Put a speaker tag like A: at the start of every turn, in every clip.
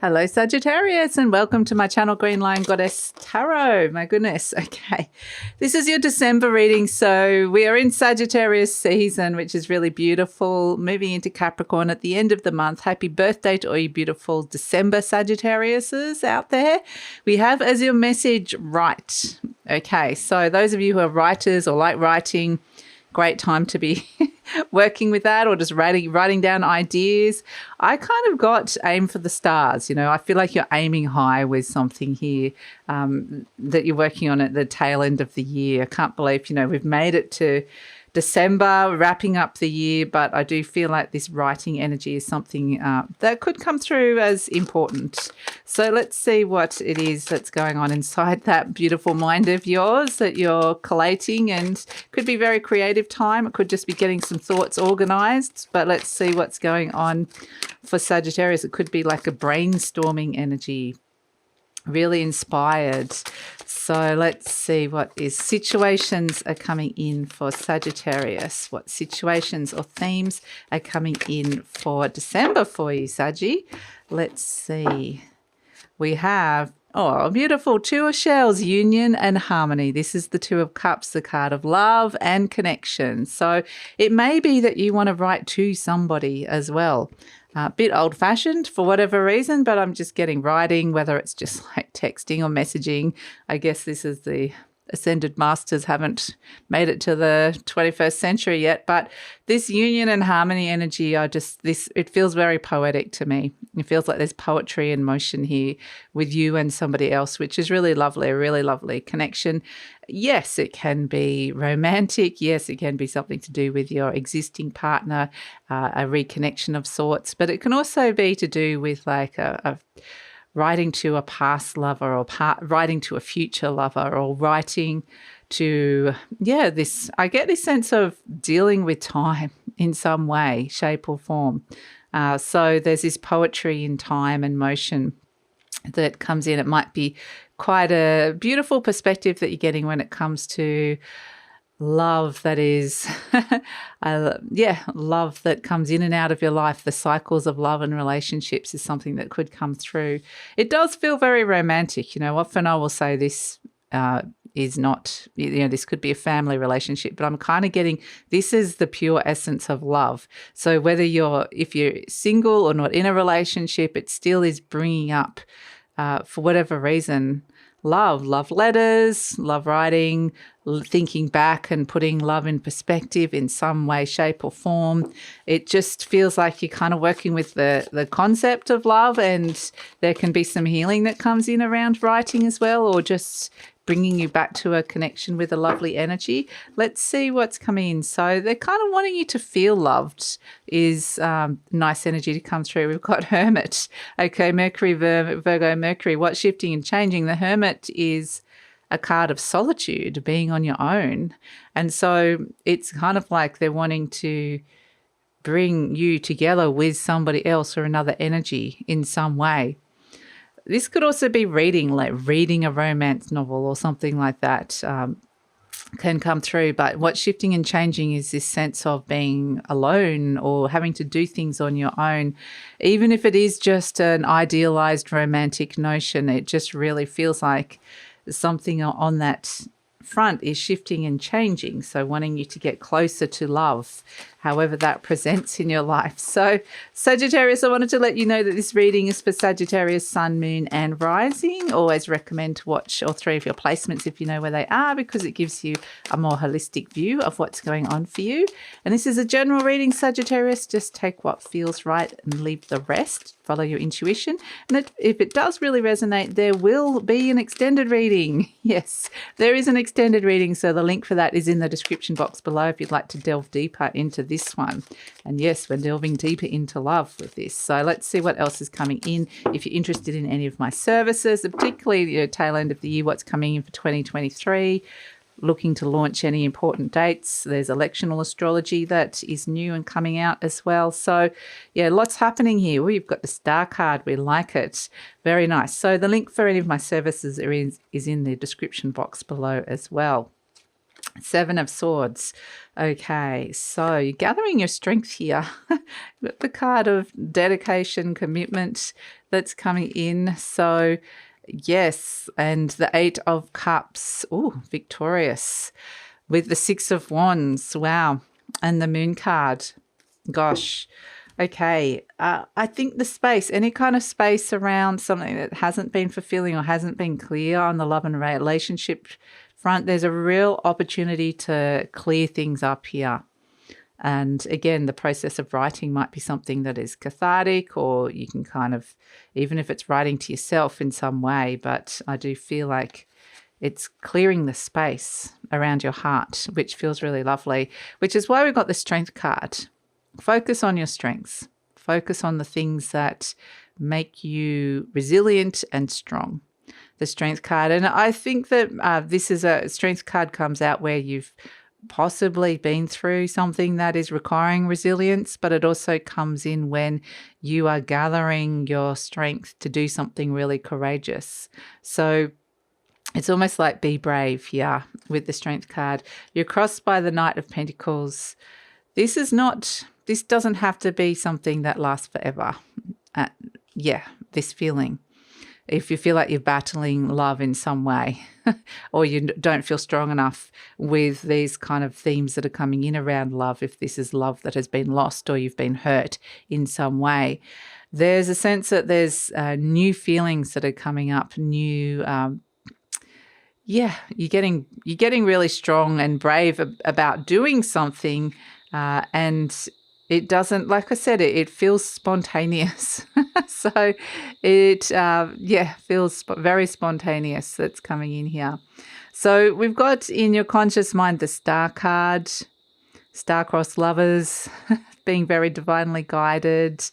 A: Hello Sagittarius and welcome to my channel GreenLion Goddess Tarot. My goodness, okay. This is your December reading. So we are in Sagittarius season, which is really beautiful. Moving into Capricorn at the end of the month. Happy birthday to all you beautiful December Sagittariuses out there. We have as your message, write. Okay, so those of you who are writers or like writing, great time to be working with that or just writing down ideas. I kind of got aim for the stars. You know, I feel like you're aiming high with something here that you're working on at the tail end of the year. I can't believe, you know, we've made it to December, wrapping up the year, but I do feel like this writing energy is something that could come through as important. So let's see what it is that's going on inside that beautiful mind of yours that you're collating, and could be very creative time. It could just be getting some thoughts organized, but let's see what's going on for Sagittarius. It could be like a brainstorming energy, really inspired. So let's see what is situations are coming in for Sagittarius. What situations or themes are coming in for December for you, Saggy? Let's see. We have, oh, a beautiful Two of Shells, union and harmony. This is the Two of Cups, the card of love and connection. So it may be that you want to write to somebody as well. A bit old-fashioned for whatever reason, but I'm just getting writing, whether it's just like texting or messaging. I guess this is the Ascended Masters haven't made it to the 21st century yet, but this union and harmony energy, it feels very poetic to me. It feels like there's poetry in motion here with you and somebody else, which is really lovely, a really lovely connection. Yes, it can be romantic. Yes, it can be something to do with your existing partner, a reconnection of sorts, but it can also be to do with like a writing to a past lover or writing to a future lover, or writing to, I get this sense of dealing with time in some way, shape or form. So there's this poetry in time and motion that comes in. It might be quite a beautiful perspective that you're getting when it comes to love that is, love that comes in and out of your life. The cycles of love and relationships is something that could come through. It does feel very romantic. You know, often I will say this is not, you know, this could be a family relationship, but I'm kind of getting, this is the pure essence of love. So whether if you're single or not in a relationship, it still is bringing up, for whatever reason, love letters, love writing, thinking back and putting love in perspective in some way, shape or form. It just feels like you're kind of working with the concept of love, and there can be some healing that comes in around writing as well, or just bringing you back to a connection with a lovely energy. Let's see what's coming in. So they're kind of wanting you to feel loved is nice energy to come through. We've got Hermit. Okay, Mercury, Virgo, Mercury. What's shifting and changing? The Hermit is a card of solitude, being on your own. And so it's kind of like they're wanting to bring you together with somebody else or another energy in some way. This could also be reading a romance novel or something like that can come through. But what's shifting and changing is this sense of being alone or having to do things on your own. Even if it is just an idealized romantic notion, it just really feels like something on that front is shifting and changing. So wanting you to get closer to love, however that presents in your life. So Sagittarius, I wanted to let you know that this reading is for Sagittarius, Sun, Moon and Rising. Always recommend to watch all three of your placements if you know where they are, because it gives you a more holistic view of what's going on for you. And this is a general reading, Sagittarius. Just take what feels right and leave the rest. Follow your intuition. And if it does really resonate, there will be an extended reading. Yes, there is an extended reading. So the link for that is in the description box below if you'd like to delve deeper into this one. And yes, we're delving deeper into love with this. So let's see what else is coming in. If you're interested in any of my services, particularly the tail end of the year, what's coming in for 2023, looking to launch any important dates. There's electional astrology that is new and coming out as well. So yeah, lots happening here. We've got the star card. We like it. Very nice. So the link for any of my services is in the description box below as well. Seven of Swords. Okay, so you're gathering your strength here. The card of dedication, commitment that's coming in. So, yes, and the Eight of Cups. Oh, victorious. With the Six of Wands. Wow. And the Moon card. Gosh. Okay. I think the space, any kind of space around something that hasn't been fulfilling or hasn't been clear on the love and relationship front, there's a real opportunity to clear things up here. And again, the process of writing might be something that is cathartic, or you can kind of, even if it's writing to yourself in some way, but I do feel like it's clearing the space around your heart, which feels really lovely, which is why we've got the Strength card. Focus on your strengths. Focus on the things that make you resilient and strong. The Strength card. And I think that this is a Strength card comes out where you've possibly been through something that is requiring resilience, but it also comes in when you are gathering your strength to do something really courageous. So it's almost like be brave here with the Strength card. You're crossed by the Knight of Pentacles. This doesn't have to be something that lasts forever. This feeling. If you feel like you're battling love in some way or you don't feel strong enough with these kind of themes that are coming in around love, if this is love that has been lost or you've been hurt in some way, there's a sense that there's new feelings that are coming up, new you're getting really strong and brave about doing something, and it doesn't, like I said, it feels spontaneous. So it, feels very spontaneous that's coming in here. So we've got in your conscious mind the Star card, star-crossed lovers, being very divinely guided.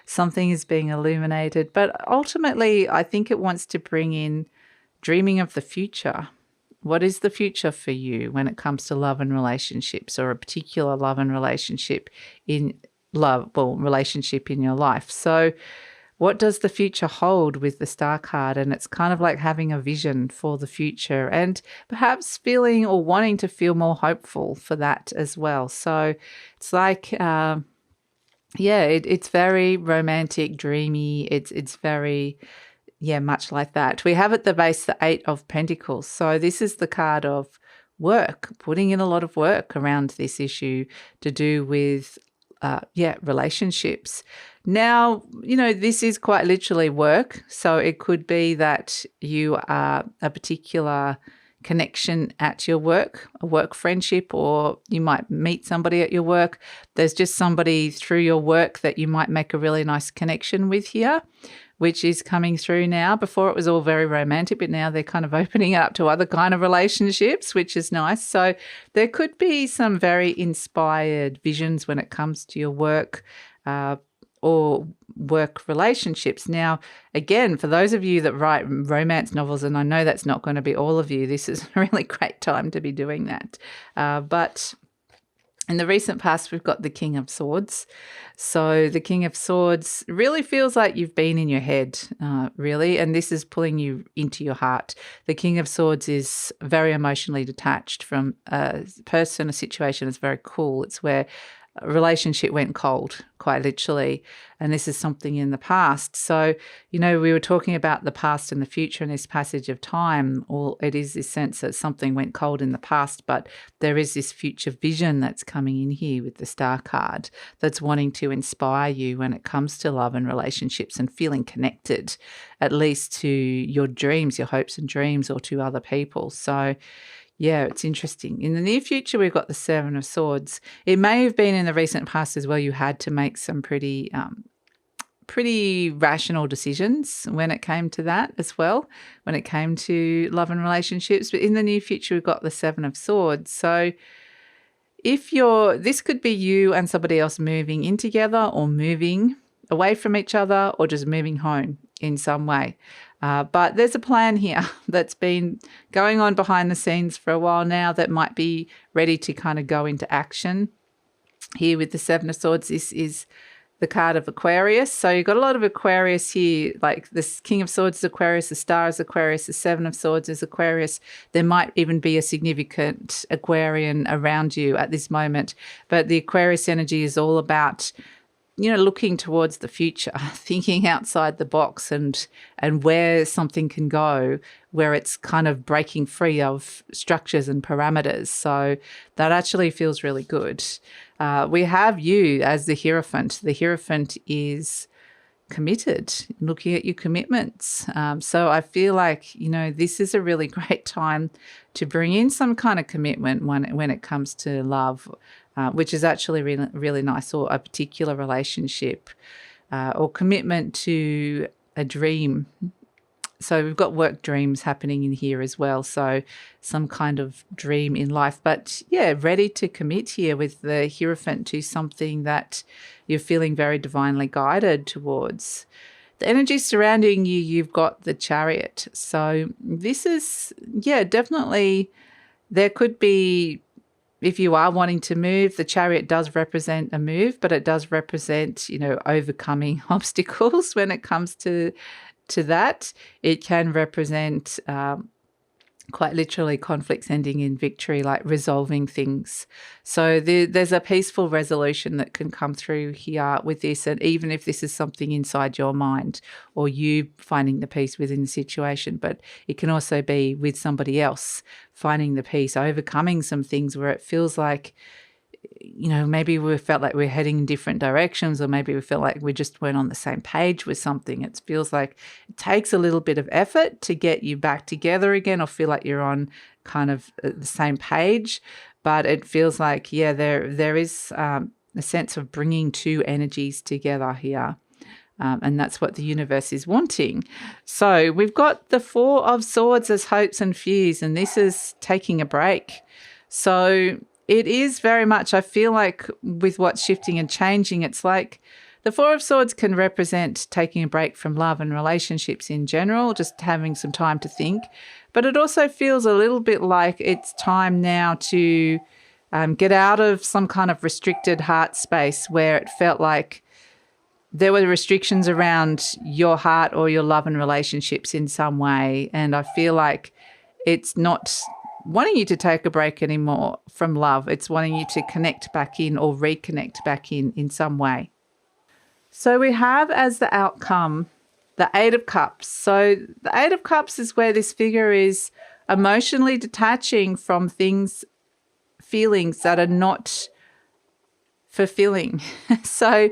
A: Something is being illuminated. But ultimately, I think it wants to bring in dreaming of the future. What is the future for you when it comes to love and relationships, or a particular love and relationship relationship in your life? So what does the future hold with the Star card? And it's kind of like having a vision for the future and perhaps feeling or wanting to feel more hopeful for that as well. So it's like, it's very romantic, dreamy. It's very... much like that. We have at the base the Eight of Pentacles. So this is the card of work, putting in a lot of work around this issue to do with, relationships. Now, this is quite literally work. So it could be that you are a particular connection at your work, a work friendship, or you might meet somebody at your work. There's just somebody through your work that you might make a really nice connection with here, which is coming through now. Before it was all very romantic, but now they're kind of opening up to other kind of relationships, which is nice. So there could be some very inspired visions when it comes to your work or work relationships. Now, again, for those of you that write romance novels, and I know that's not going to be all of you, this is a really great time to be doing that. But in the recent past, we've got the King of Swords. So the King of Swords really feels like you've been in your head, really, and this is pulling you into your heart. The King of Swords is very emotionally detached from a person, a situation that's very cool. It's where a relationship went cold, quite literally, and this is something in the past. So, we were talking about the past and the future in this passage of time. Well, it is this sense that something went cold in the past, but there is this future vision that's coming in here with the Star card that's wanting to inspire you when it comes to love and relationships and feeling connected, at least to your dreams, your hopes and dreams, or to other people. So yeah, it's interesting. In the near future, we've got the Seven of Swords. It may have been in the recent past as well. You had to make some pretty rational decisions when it came to that as well, when it came to love and relationships. But in the near future, we've got the Seven of Swords. So this could be you and somebody else moving in together, or moving away from each other, or just moving home in some way. But there's a plan here that's been going on behind the scenes for a while now that might be ready to kind of go into action. Here with the Seven of Swords, this is the card of Aquarius. So you've got a lot of Aquarius here, like this King of Swords is Aquarius, the Star is Aquarius, the Seven of Swords is Aquarius. There might even be a significant Aquarian around you at this moment. But the Aquarius energy is all about, looking towards the future, thinking outside the box and where something can go, where it's kind of breaking free of structures and parameters. So that actually feels really good. We have you as the Hierophant. The Hierophant is committed, looking at your commitments. So I feel like, this is a really great time to bring in some kind of commitment when it comes to love, which is actually really, really nice, or a particular relationship, or commitment to a dream. So we've got work dreams happening in here as well. So some kind of dream in life. But yeah, ready to commit here with the Hierophant to something that you're feeling very divinely guided towards. The energy surrounding you, you've got the Chariot. So this is, definitely there could be, if you are wanting to move, the Chariot does represent a move, but it does represent, overcoming obstacles when it comes to that. It can represent quite literally conflicts ending in victory, like resolving things. So there's a peaceful resolution that can come through here with this. And even if this is something inside your mind or you finding the peace within the situation, but it can also be with somebody else finding the peace, overcoming some things where it feels like, maybe we felt like we're heading in different directions, or maybe we felt like we just weren't on the same page with something. It feels like it takes a little bit of effort to get you back together again, or feel like you're on kind of the same page. But it feels like, there is a sense of bringing two energies together here. And that's what the universe is wanting. So we've got the Four of Swords as hopes and fears, and this is taking a break. So it is very much, I feel like with what's shifting and changing, it's like the Four of Swords can represent taking a break from love and relationships in general, just having some time to think. But it also feels a little bit like it's time now to get out of some kind of restricted heart space where it felt like there were restrictions around your heart or your love and relationships in some way. And I feel like it's not wanting you to take a break anymore from love. It's wanting you to connect back in or reconnect back in some way. So we have as the outcome the Eight of Cups. So the Eight of Cups is where this figure is emotionally detaching from feelings that are not fulfilling. So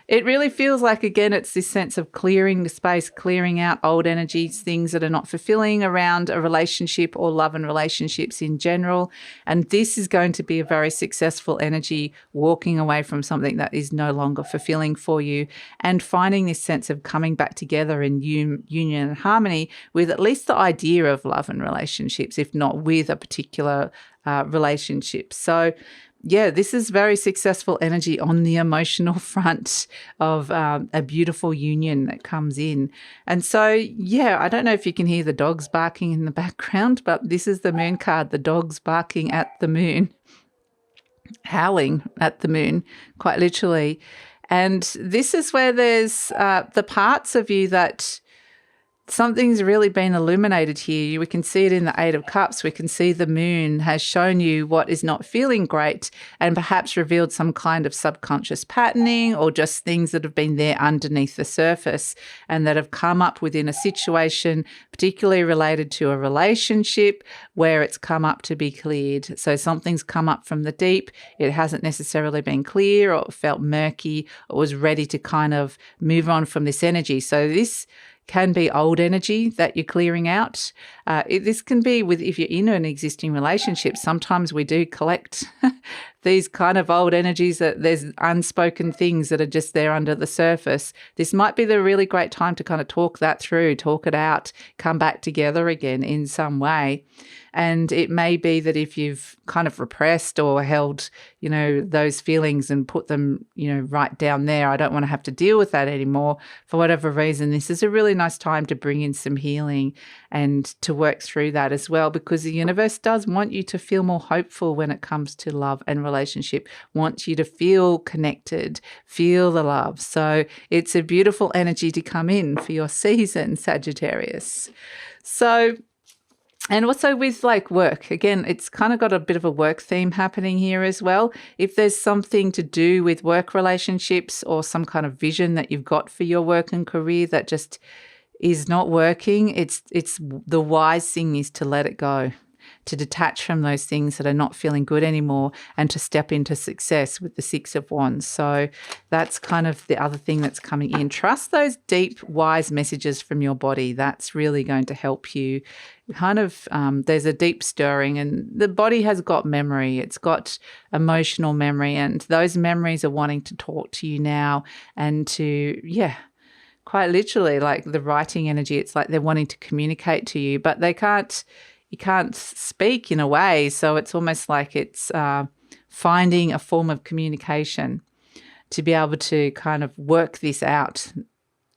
A: it really feels like, again, it's this sense of clearing the space, clearing out old energies, things that are not fulfilling around a relationship or love and relationships in general. And this is going to be a very successful energy, walking away from something that is no longer fulfilling for you and finding this sense of coming back together in union and harmony with at least the idea of love and relationships, if not with a particular relationship. So this is very successful energy on the emotional front of a beautiful union that comes in. And so, I don't know if you can hear the dogs barking in the background, but this is the Moon card, the dogs barking at the moon, howling at the moon, quite literally. And this is where there's the parts of you that something's really been illuminated here. We can see it in the Eight of Cups. We can see the moon has shown you what is not feeling great and perhaps revealed some kind of subconscious patterning or just things that have been there underneath the surface and that have come up within a situation, particularly related to a relationship where it's come up to be cleared. So something's come up from the deep. It hasn't necessarily been clear or felt murky or was ready to kind of move on from this energy. So this can be old energy that you're clearing out. This can be if you're in an existing relationship, sometimes we do collect these kind of old energies that there's unspoken things that are just there under the surface. This might be the really great time to kind of talk that through, talk it out, come back together again in some way. And it may be that if you've kind of repressed or held, those feelings and put them, right down there, I don't want to have to deal with that anymore for whatever reason. This is a really nice time to bring in some healing and to work through that as well, because the universe does want you to feel more hopeful when it comes to love and relationship, wants you to feel connected, feel the love. So it's a beautiful energy to come in for your season, Sagittarius. So, and also with like work, again, it's kind of got a bit of a work theme happening here as well. If there's something to do with work relationships or some kind of vision that you've got for your work and career that just is not working, it's the wise thing is to let it go, to detach from those things that are not feeling good anymore and to step into success with the Six of Wands. So that's kind of the other thing that's coming in. Trust those deep, wise messages from your body. That's really going to help you. Kind of, there's a deep stirring, and the body has got memory. It's got emotional memory, and those memories are wanting to talk to you now and to, quite literally, like the writing energy, it's like they're wanting to communicate to you, but they can't. You can't speak in a way, so it's almost like it's finding a form of communication to be able to kind of work this out,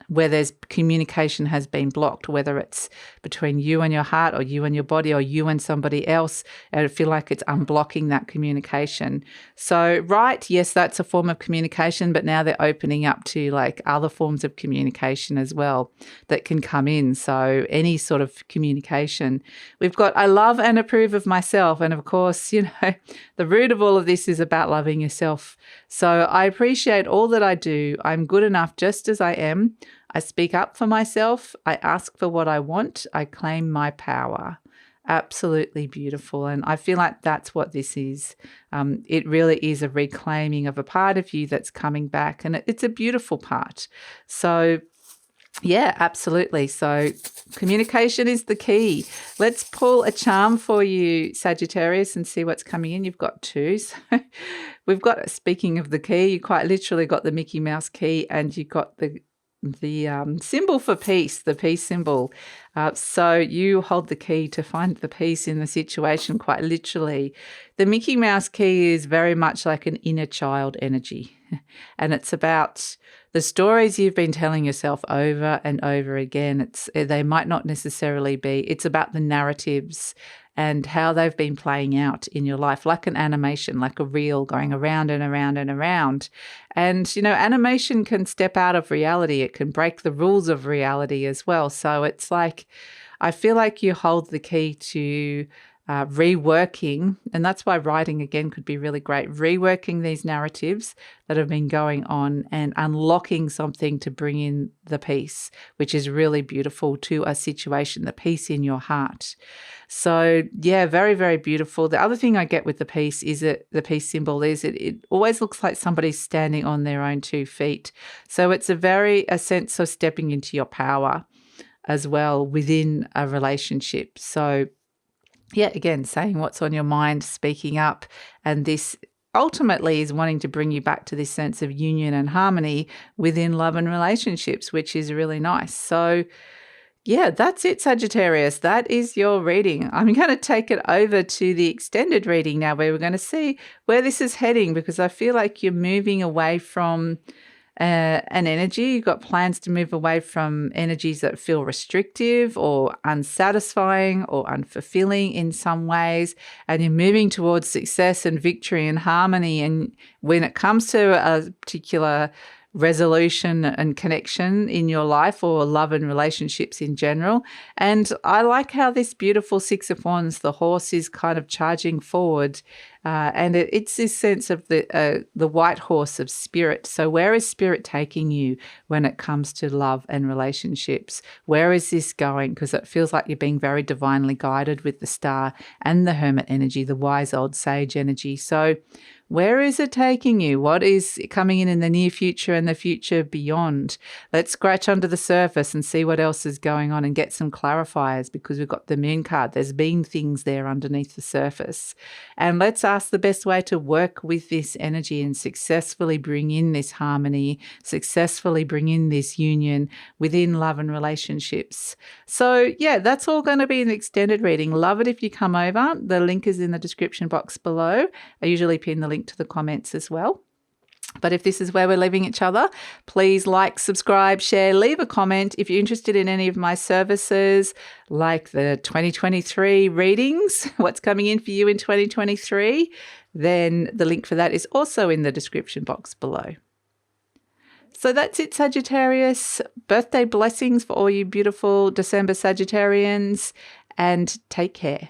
A: where there's communication has been blocked, whether it's between you and your heart or you and your body or you and somebody else. I feel like it's unblocking that communication. So, right, yes, that's a form of communication, but now they're opening up to like other forms of communication as well that can come in. So any sort of communication. We've got, I love and approve of myself. And of course, the root of all of this is about loving yourself. So I appreciate all that I do. I'm good enough just as I am. I speak up for myself. I ask for what I want. I claim my power. Absolutely beautiful. And I feel like that's what this is. It really is a reclaiming of a part of you that's coming back. And it's a beautiful part. So yeah, absolutely. So communication is the key. Let's pull a charm for you, Sagittarius, and see what's coming in. You've got two. So we've got, speaking of the key, you quite literally got the Mickey Mouse key, and you got the symbol for peace, the peace symbol. So you hold the key to find the peace in the situation, quite literally. The Mickey Mouse key is very much like an inner child energy. And it's about the stories you've been telling yourself over and over again. They might not necessarily be. It's about the narratives and how they've been playing out in your life, like an animation, like a reel going around and around and around. And, animation can step out of reality. It can break the rules of reality as well. So it's like, I feel like you hold the key to reworking, and that's why writing again could be really great, reworking these narratives that have been going on and unlocking something to bring in the peace, which is really beautiful to a situation, the peace in your heart. So yeah, very, very beautiful. The other thing I get with the peace is that the peace symbol is it always looks like somebody's standing on their own 2 feet. So it's a sense of stepping into your power as well within a relationship. So yeah, again, saying what's on your mind, speaking up, and this ultimately is wanting to bring you back to this sense of union and harmony within love and relationships, which is really nice. So yeah, that's it, Sagittarius. That is your reading. I'm going to take it over to the extended reading now, where we're going to see where this is heading, because I feel like you're moving away from an energy. You've got plans to move away from energies that feel restrictive or unsatisfying or unfulfilling in some ways, and you're moving towards success and victory and harmony. And when it comes to a particular resolution and connection in your life, or love and relationships in general. And I like how this beautiful Six of Wands, the horse, is kind of charging forward. And it's this sense of the white horse of spirit. So where is spirit taking you when it comes to love and relationships? Where is this going? Because it feels like you're being very divinely guided with the star and the hermit energy, the wise old sage energy. So where is it taking you? What is coming in the near future and the future beyond? Let's scratch under the surface and see what else is going on and get some clarifiers, because we've got the moon card. There's been things there underneath the surface. And let's ask the best way to work with this energy and successfully bring in this harmony, successfully bring in this union within love and relationships. So yeah, that's all going to be an extended reading. Love it if you come over. The link is in the description box below. I usually pin the link to the comments as well. But if this is where we're leaving each other, please like, subscribe, share, leave a comment. If you're interested in any of my services, like the 2023 readings, what's coming in for you in 2023, then the link for that is also in the description box below. So that's it, Sagittarius. Birthday blessings for all you beautiful December Sagittarians, and take care.